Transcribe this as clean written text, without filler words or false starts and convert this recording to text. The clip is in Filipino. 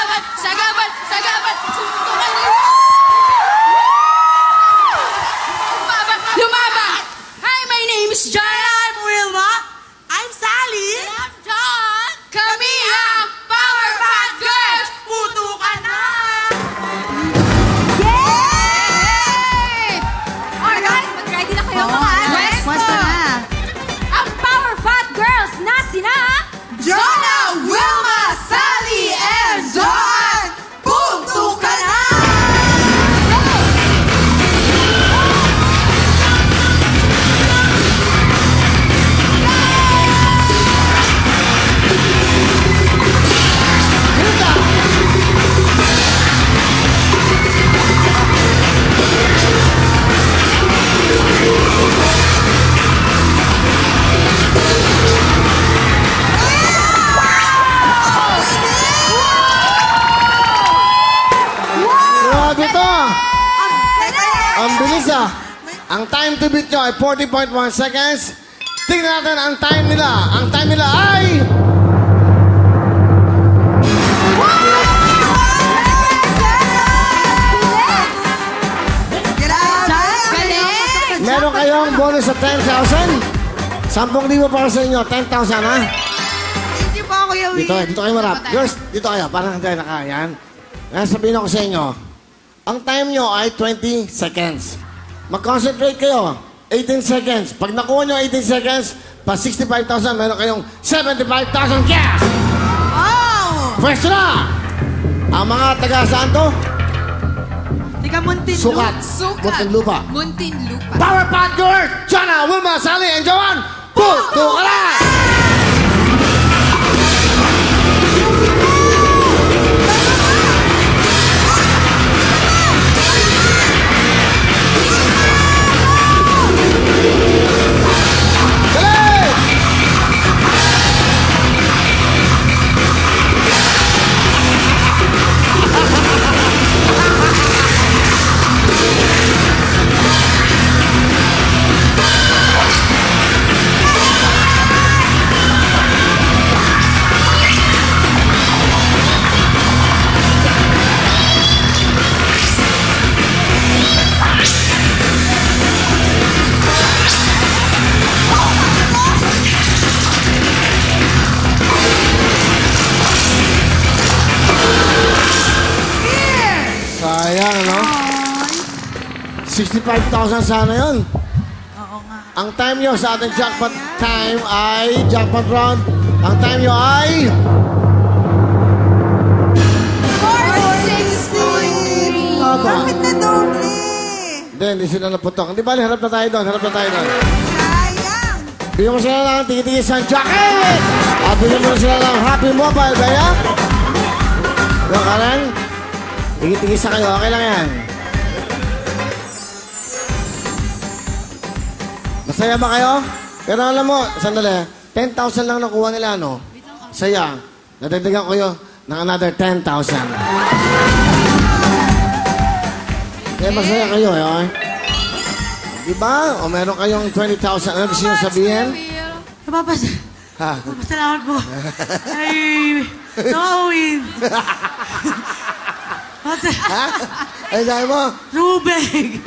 Sagabat! Sagabat! Sagabat! Lumaban! Hi, my name is John. I'm Wilma. I'm Sally. I'm John. Kami ang Power Fat Girls! Puto ka na! Yay! Alright, mag-ready na kayo mga anak? Basta na. Ang Power Fat Girls na sina... Jonah, Wilma, Sally, and John! Puto ka na! Grabe to! Ang bilis ah! Ang time to beat nyo ay 40.1 seconds. Tingnan natin ang time nila. Ang time nila ay... Meron kayong bonus sa 10,000. 10,000 para sa inyo. 10,000 ha? Hindi po ako yung Dito kayo marap. Girls, dito kayo. Parang hindi na kaya yan. Kaya sabihin ako sa inyo, ang time nyo ay 20 seconds. Mag-concentrate kayo. 18 seconds. Pag nakuha nyo 18 seconds, pa 65,000, meron kayong 75,000 cash! Oh! Pwesto na! Ang mga taga-saan to? Tiga Muntinlupa. Sukat. Sukat. Muntinlupa. Muntinlupa. Power Pack Girls! Jana, Wilma, Sally, and Joanne! Puto ka na! Sayang, no? 65,000 sana yun. Oo nga. Ang time nyo sa ating jackpot time ay, jackpot round, ang time nyo ay... 46.3. Bakit na doble? Hindi sila naputok. Hindi bali, harap na tayo doon, Sayang. Bigyan mo sila ng tigit-tigit sa jacket! At bigyan mo sila ng Happy Mobile, kaya? Yung kanan? Tigit-tigit sa kayo, okay lang yan. Masaya ba kayo? Pero alam mo, sandali, 10,000 lang nakuha nila, no? Saya. Nadagdagan ko yun ng another 10,000. Kaya masaya kayo, eh? Diba? O meron kayong 20,000. Ano gusto nyo sabihin? Ha? Napasalamat po. Ay, nakawin. Ha? Ay, sabi mo? Rubeg.